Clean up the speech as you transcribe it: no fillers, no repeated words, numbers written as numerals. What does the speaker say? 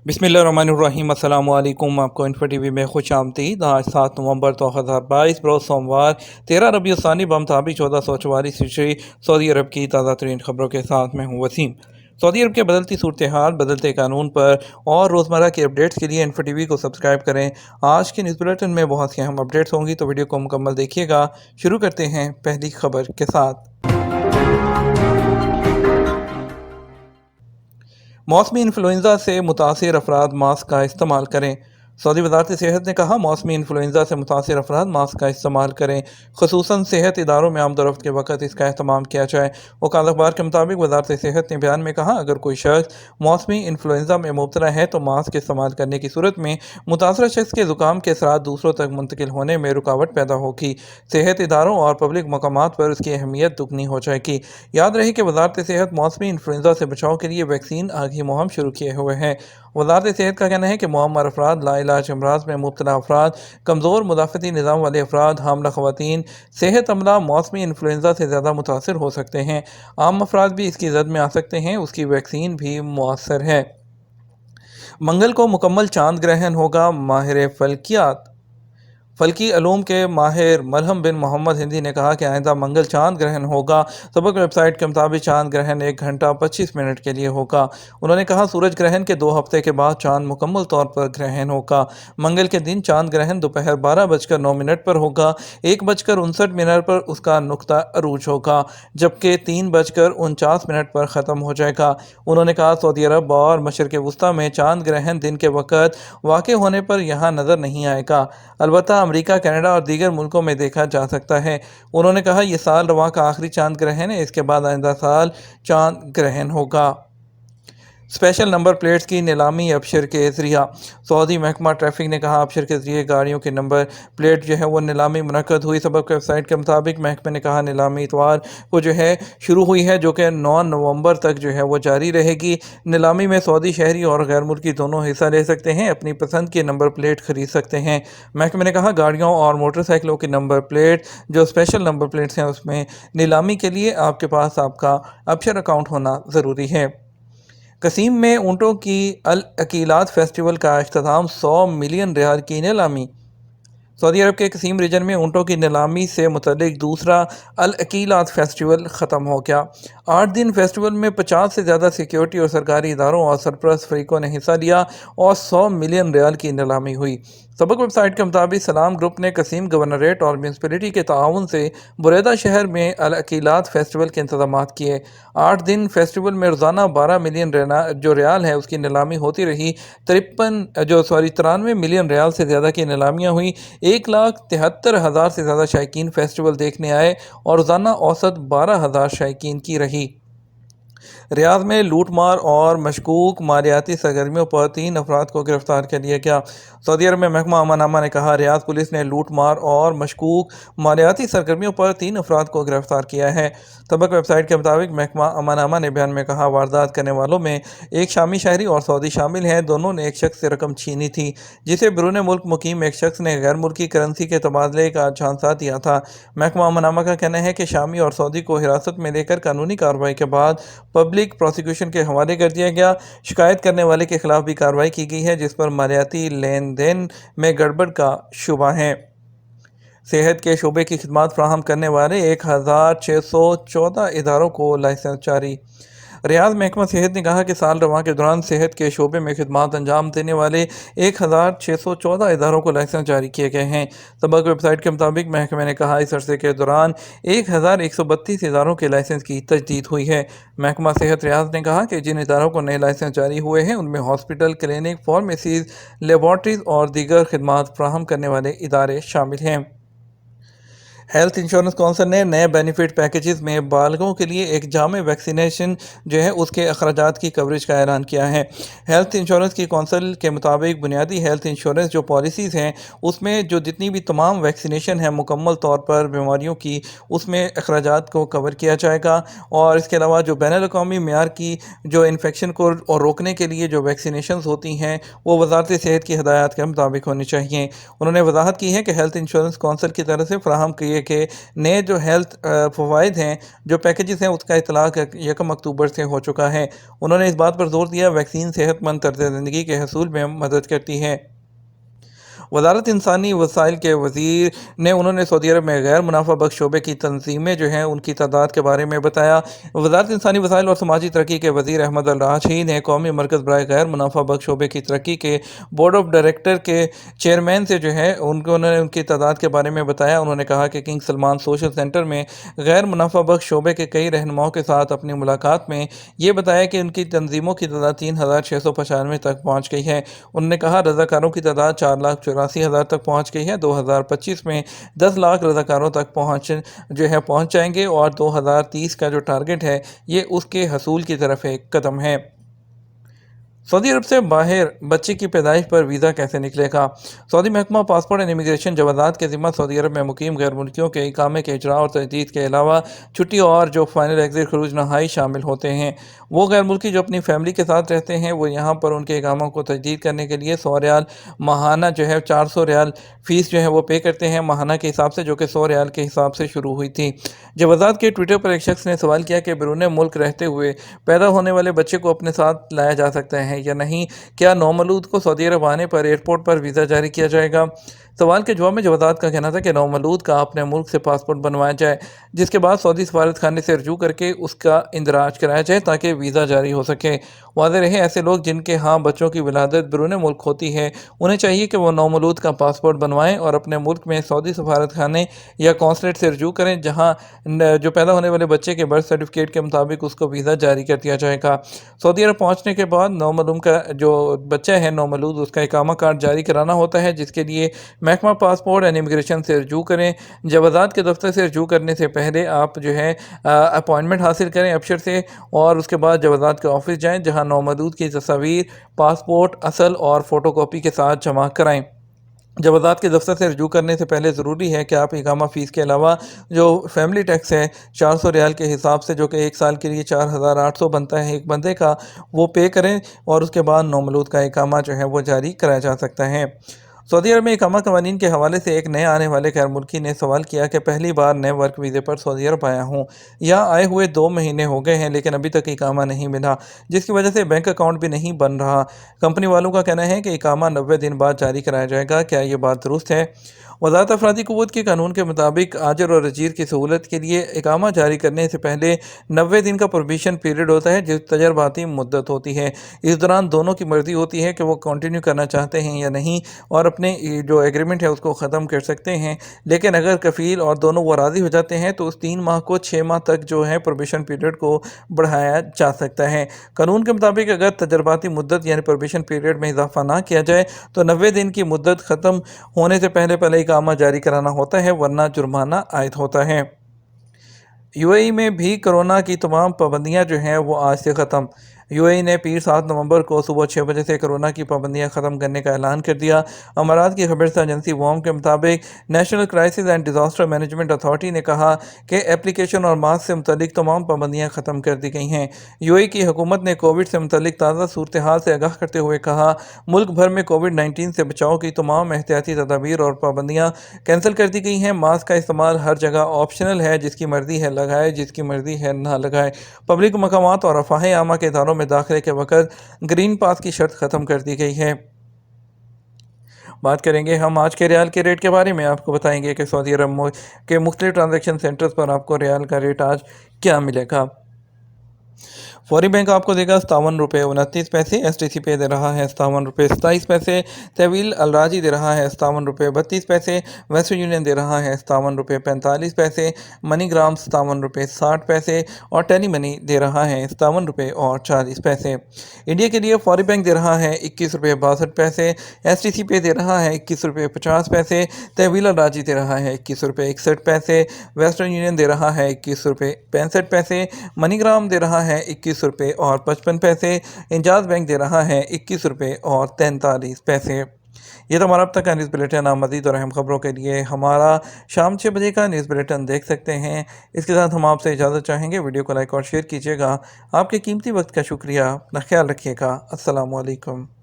बिस्मिल्लाहिर्रहमानिर्रहीम। अस्सलाम वालेकुम। आपको इन्फो टीवी में खुश आमदीद। आज 7 नवंबर 2022 रोज़ सोमवार 13 रबीउल सानी बमताबी 1444 हिजरी सऊदी अरब की ताज़ा तरीन खबरों के साथ मैं हूँ वसीम। सऊदी अरब के बदलती सूरत हाल, बदलते कानून पर और रोज़मर्रा के अपडेट्स के लिए इन्फो टीवी को सब्सक्राइब करें। आज के न्यूज़ बुलेटिन में बहुत सी अहम अपडेट्स होंगी, तो वीडियो को मुकम्मल देखिएगा। शुरू करते हैं पहली खबर के साथ। मौसमी इन्फ्लुएंजा से मुतासिर अफराद मास्क का इस्तेमाल करें। सऊदी वजारत सेहत ने कहा, मौसमी इन्फ्लुएंजा से मुतासिर अफराद मास्क का इस्तेमाल करें, खसूसन सेहत इदारों में आमदोरफ्त के वक्त इसका अहतमाम किया जाए। वकालत अखबार के मुताबिक वजारत सेहत ने बयान में कहा, अगर कोई शख्स मौसमी इन्फ्लुएंजा में मुब्तला है तो मास्क इस्तेमाल करने की सूरत में मुतासरा शख्स के ज़ुकाम के असरात दूसरों तक मुंतकिल होने में रुकावट पैदा होगी। सेहत इदारों और पब्लिक मकामात पर उसकी अहमियत दुगनी हो जाएगी। याद रहे कि वजारत सेहत मौसमी इन्फ्लुएंजा से बचाव के लिए वैक्सीन आगी मुहिम शुरू किए हुए हैं। वजारत सेहत का कहना है कि मुअम्मर अफराद, लाइलाज अमराज में मुब्तला अफराद, कमज़ोर मुदाफ़ती निज़ाम वाले अफराद, हामला ख़वातीन, सेहत अमला मौसमी इन्फ्लुएंजा से ज़्यादा मुतासर हो सकते हैं। आम अफराद भी इसकी जद में आ सकते हैं। उसकी वैक्सीन भी मुअस्सर है। मंगल को मुकम्मल चांद ग्रहण होगा। माहिर फ़ल्की अलूम के माहिर मलहम बिन मोहम्मद हिंदी ने कहा कि आइंदा मंगल चांद ग्रहण होगा। सबक वेबसाइट के मुताबिक चांद ग्रहण 1 घंटा 25 मिनट के लिए होगा। उन्होंने कहा, सूरज ग्रहण के 2 हफ्ते के बाद चांद मुकम्मल तौर पर ग्रहण होगा। मंगल के दिन चांद ग्रहण दोपहर 12:09 पर होगा। 1:59 पर उसका नुक्ता अरूज होगा, जबकि 3:49 पर ख़त्म हो जाएगा। उन्होंने कहा, सऊदी अरब और मशरिक़ वुस्ता में चांद ग्रहण दिन के वक़्त वाक़ होने पर यहाँ नज़र नहीं आएगा, अलबत्ता अमेरिका, कनाडा और दीगर मुल्कों में देखा जा सकता है। उन्होंने कहा, यह साल रवां का आखिरी चांद ग्रहण है। इसके बाद आइंदा साल चांद ग्रहण होगा। स्पेशल नंबर प्लेट्स की नीलामी अबशर के ज़रिया। सऊदी महकमा ट्रैफिक ने कहा, अबशर के ज़रिए गाड़ियों की नंबर प्लेट जो है वो नीलामी मुनक्कद हुई। सबक वेबसाइट के मुताबिक महकमे ने कहा, नीलामी इतवार को जो है शुरू हुई है, जो कि 9 नवंबर तक जो है वो जारी रहेगी। नीलामी में सऊदी शहरी और गैर मुल्की दोनों हिस्सा ले सकते हैं, अपनी पसंद की नंबर प्लेट खरीद सकते हैं। महकमे ने कहा, गाड़ियों और मोटरसाइकिलों की नंबर प्लेट जो स्पेशल नंबर प्लेट्स हैं उसमें नीलामी के लिए आपके पास आपका अबशर अकाउंट होना ज़रूरी है। कसीम में ऊँटों की अल अकीलात फेस्टिवल का इख्तिताम। 100 मिलियन रियाल की नीलामी। सऊदी अरब के कसीम रीजन में ऊँटों की नीलामी से मुतल्लिक दूसरा अल अकीलात फेस्टिवल ख़त्म हो गया। 8 दिन फेस्टिवल में 50 से ज़्यादा सिक्योरिटी और सरकारी इदारों और सरपरस्त फरीकों ने हिस्सा लिया और 100 मिलियन रियाल की नीलामी हुई। सबक वेबसाइट के मुताबिक सलाम ग्रुप ने कसीम गवर्नरेट और म्यूनसिपलिटी के ताउन से बुरेदा शहर में अल अकीलात फेस्टिवल के इंतजाम किए। 8 दिन फेस्टिवल में रोज़ाना 12 मिलियन जो रियाल है उसकी नीलामी होती रही। 93 मिलियन रियाल से ज़्यादा की नीलामियाँ हुई। 1,73,000 से ज़्यादा शायकीन फेस्टिवल देखने आए और रोज़ाना औसत 12,000 शायकीन की रही। रियाद में लूटमार और मशकूक मालियाती सरगर्मियों पर 3 अफराद को गिरफ्तार कर लिया गया। सऊदी अरब में महकमा अमन ने कहा, रियाद पुलिस ने लूटमार और मशकूक मालियाती सरगर्मियों पर 3 अफराद को गिरफ्तार किया है। सबक वेबसाइट के मुताबिक महकमा अमन ने बयान में कहा, वारदात करने वालों में एक शामी शहरी और सऊदी शामिल हैं। दोनों ने एक शख्स से रकम छीनी थी, जिसे बैरून मुल्क मुकीम एक शख्स ने गैर मुल्की करेंसी के तबादले का झांसा दिया था। महकमा अमन का कहना है कि शामी और सऊदी को हिरासत में लेकर कानूनी कार्रवाई के बाद पब्लिक प्रोसिक्यूशन के हवाले कर दिया गया। शिकायत करने वाले के खिलाफ भी कार्रवाई की गई है, जिस पर मालियाती लेन देन में गड़बड़ का शुबा है। सेहत के शोबे की खिदमत फराहम करने वाले 1614 इदारों को लाइसेंस जारी। रियाद महकमा सेहत ने कहा कि साल रवां के दौरान सेहत के शोबे में खिदमत अंजाम देने वाले 1614 इदारों को लाइसेंस जारी किए गए हैं। सबक वेबसाइट के मुताबिक महकमे ने कहा, इस अरसे के दौरान 1132 इदारों के लाइसेंस की तजदीद हुई है। महकमा सेहत रियाद ने कहा कि जिन इदारों को नए लाइसेंस जारी हुए हैं उनमें हॉस्पिटल, क्लिनिक, फार्मेसीज, लेबॉर्ट्रीज और दीगर खिदमत फराहम करने वाले इदारे शामिल हैं। हेल्थ इंश्योरेंस कौंसिल ने नए बेनिफिट पैकेजेस में बालगों के लिए एक जामे वैक्सीनेशन जो है उसके अखराजात की कवरेज का ऐलान किया है। हेल्थ इंश्योरेंस की कौंसिल के मुताबिक बुनियादी हेल्थ इंश्योरेंस जो पॉलिसीज़ हैं उसमें जो जितनी भी तमाम वैक्सीनेशन है मुकम्मल तौर पर बीमारियों की, उसमें अखराजात को कवर किया जाएगा। और इसके अलावा जो बैनुल-अक़वामी मेयार की जो इन्फेक्शन को और रोकने के लिए जो वैक्सीनेशन होती हैं वो वज़ारत सेहत की हदायत के मुताबिक होनी चाहिए। उन्होंने वजाहत की है कि हेल्थ इंश्योरेंस कौंसिल की तरफ से फराहम किए کہ نئے جو ہیلتھ فوائد ہیں، جو پیکیجز ہیں، اس کا اطلاق 1 اکتوبر سے ہو چکا ہے۔ انہوں نے اس بات پر زور دیا ویکسین صحت مند طرز زندگی کے حصول میں مدد کرتی ہے۔ وزارت انسانی وسائل کے وزیر انہوں نے سعودی عرب میں غیر منافع بخش شعبے کی تنظیمیں جو ہیں ان کی تعداد کے بارے میں بتایا۔ وزارت انسانی وسائل اور سماجی ترقی کے وزیر احمد الراشی نے قومی مرکز برائے غیر منافع بخش شعبے کی ترقی کے بورڈ آف ڈائریکٹر کے چیئرمین سے جو ہے انہوں نے ان کی تعداد کے بارے میں بتایا۔ انہوں نے کہا کہ کنگ سلمان سوشل سینٹر میں غیر منافع بخش شعبے کے کئی رہنماؤں کے ساتھ اپنی ملاقات میں یہ بتایا کہ ان کی تنظیموں کی تعداد 3695 تک پہنچ گئی ہے۔ انہوں نے کہا رضاکاروں کی تعداد 4,84,000 تک پہنچ گئی ہے۔ 2025 میں 10 لاکھ رضاکاروں تک پہنچ جائیں گے اور 2030 کا جو ٹارگٹ ہے یہ اس کے حصول کی طرف ایک قدم ہے۔ سعودی عرب سے باہر بچے کی پیدائش پر ویزا کیسے نکلے گا؟ سعودی محکمہ پاسپورٹ اینڈ امیگریشن جوازات کے ذمہ سعودی عرب میں مقیم غیر ملکیوں کے اقامے کے اجراء اور تجدید کے علاوہ چھٹی اور جو فائنل ایگزٹ خروج نہائی شامل ہوتے ہیں۔ وہ غیر ملکی جو اپنی فیملی کے ساتھ رہتے ہیں وہ یہاں پر ان کے اقامہ کو تجدید کرنے کے لیے 100 ریال ماہانہ 400 ریال فیس وہ پے کرتے ہیں ماہانہ کے حساب سے، جو کہ 100 ریال کے حساب سے شروع ہوئی تھی۔ جوازات کے ٹویٹر پر ایک شخص نے سوال کیا کہ بیرون ملک رہتے ہوئے پیدا ہونے والے بچے کو اپنے ساتھ لایا جا سکتا ہے یا نہیں؟ کیا نومولود کو سعودی عرب آنے پر ایئرپورٹ پر ویزا جاری کیا جائے گا؟ سوال کے جواب میں جوازات کا کہنا تھا کہ نومولود کا اپنے ملک سے پاسپورٹ بنوایا جائے، جس کے بعد سعودی سفارت خانے سے رجوع کر کے اس کا اندراج کرایا جائے تاکہ ویزا جاری ہو سکے۔ واضح رہے ایسے لوگ جن کے ہاں بچوں کی ولادت بیرون ملک ہوتی ہے انہیں چاہیے کہ وہ نومولود کا پاسپورٹ بنوائیں اور اپنے ملک میں سعودی سفارت خانے یا قونصلیٹ سے رجوع کریں، جہاں جو پیدا ہونے والے بچے کے برتھ سرٹیفکیٹ کے مطابق اس کو ویزا جاری کر دیا جائے گا۔ سعودی عرب پہنچنے کے بعد نومولود کا جو بچہ ہے نومولود اس کا اقامہ کارڈ جاری کرانا ہوتا ہے، جس کے لیے محکمہ پاسپورٹ اینڈ امیگریشن سے رجوع کریں۔ جوازات کے دفتر سے رجوع کرنے سے پہلے آپ اپائنٹمنٹ حاصل کریں ابشر سے، اور اس کے بعد جوازات کے آفس جائیں جہاں نومولود کی تصاویر پاسپورٹ اصل اور فوٹو کاپی کے ساتھ جمع کرائیں۔ جوازات کے دفتر سے رجوع کرنے سے پہلے ضروری ہے کہ آپ اقامہ فیس کے علاوہ جو فیملی ٹیکس ہے 400 ریال کے حساب سے، جو کہ ایک سال کے لیے 4800 بنتا ہے ایک بندے کا، وہ پے کریں اور اس کے بعد نومولود کا اقامہ وہ جاری کرایا جا سکتا ہے۔ سعودی عرب میں اقامہ قوانین کے حوالے سے ایک نئے آنے والے غیر ملکی نے سوال کیا کہ پہلی بار نئے ورک ویزے پر سعودی عرب آیا ہوں، یہاں آئے ہوئے 2 مہینے ہو گئے ہیں لیکن ابھی تک اقامہ نہیں ملا، جس کی وجہ سے بینک اکاؤنٹ بھی نہیں بن رہا۔ کمپنی والوں کا کہنا ہے کہ اقامہ 90 دن بعد جاری کرایا جائے گا، کیا یہ بات درست ہے؟ وزارت افرادی قوت کے قانون کے مطابق آجر اور اجیر کی سہولت کے لیے اقامہ جاری کرنے سے پہلے 90 دن کا پروبیشن پیریڈ ہوتا ہے، جو تجرباتی مدت ہوتی ہے۔ اس دوران دونوں کی مرضی ہوتی ہے کہ وہ کنٹینیو کرنا چاہتے ہیں یا نہیں اور اپنے جو ایگریمنٹ ہے اس کو ختم کر سکتے ہیں، لیکن اگر کفیل اور دونوں وہ راضی ہو جاتے ہیں تو اس 3 ماہ کو 6 ماہ تک پروبیشن پیریڈ کو بڑھایا جا سکتا ہے۔ قانون کے مطابق اگر تجرباتی مدت پروبیشن پیریڈ میں اضافہ نہ کیا جائے تو 90 دن کی مدت ختم ہونے سے پہلے اقامہ جاری کرانا ہوتا ہے، ورنہ جرمانہ عائد ہوتا ہے۔ یو اے ای میں بھی کرونا کی تمام پابندیاں وہ آج سے ختم۔ یو اے ای نے پیر 7 نومبر کو صبح 6 بجے سے کرونا کی پابندیاں ختم کرنے کا اعلان کر دیا۔ امارات کی خبررساں ایجنسی وام کے مطابق national crisis and disaster management authority نے کہا کہ اپلیکیشن اور ماسک سے متعلق تمام پابندیاں ختم کر دی گئی ہیں۔ یو اے ای کی حکومت نے کووڈ سے متعلق تازہ صورتحال سے آگاہ کرتے ہوئے کہا ملک بھر میں کووڈ-19 سے بچاؤ کی تمام احتیاطی تدابیر اور پابندیاں کینسل کر دی گئی ہیں۔ ماسک کا استعمال ہر جگہ آپشنل ہے، جس کی مرضی ہے لگائے، جس کی مرضی ہے نہ لگائے۔ پبلک مقامات اور افواہ عامہ کے اداروں میں داخلے کے وقت گرین پاس کی شرط ختم کر دی گئی ہے۔ بات کریں گے ہم آج کے ریال کے ریٹ کے بارے میں۔ آپ کو بتائیں گے کہ سعودی عرب کے مختلف ٹرانزیکشن سینٹرز پر آپ کو ریال کا ریٹ آج کیا ملے گا۔ فوری بینک آپ کو دے گا 57.29 روپے، ایس ٹی سی پے دے رہا ہے 57.27 روپے، تحویل الراجی دے رہا ہے 57.32 روپے، ویسٹرن یونین دے رہا ہے 57.45 روپے، منی گرام 57.60 روپے اور ٹیلی منی دے رہا ہے 57.40 روپے۔ انڈیا کے لیے فوری بینک دے رہا ہے 21.62 روپے، ایس ٹی سی پے دے رہا ہے 21.50 روپے، تحویل الراجی دے رہا ہے 21.61 روپے، ویسٹرن یونین دے رہا ہے 21.65 روپے، منی گرام دے رہا ہے 21 روپے اور 55 پیسے، انجاز بینک دے رہا ہے 21 روپے اور 43 پیسے۔ یہ تو ہمارا اب تک کا نیوز بلیٹن۔ آپ مزید اور اہم خبروں کے لیے ہمارا شام 6 بجے کا نیوز بلیٹن دیکھ سکتے ہیں۔ اس کے ساتھ ہم آپ سے اجازت چاہیں گے، ویڈیو کو لائک اور شیئر کیجیے گا۔ آپ کے قیمتی وقت کا شکریہ، اپنا خیال رکھیے گا۔ السلام علیکم۔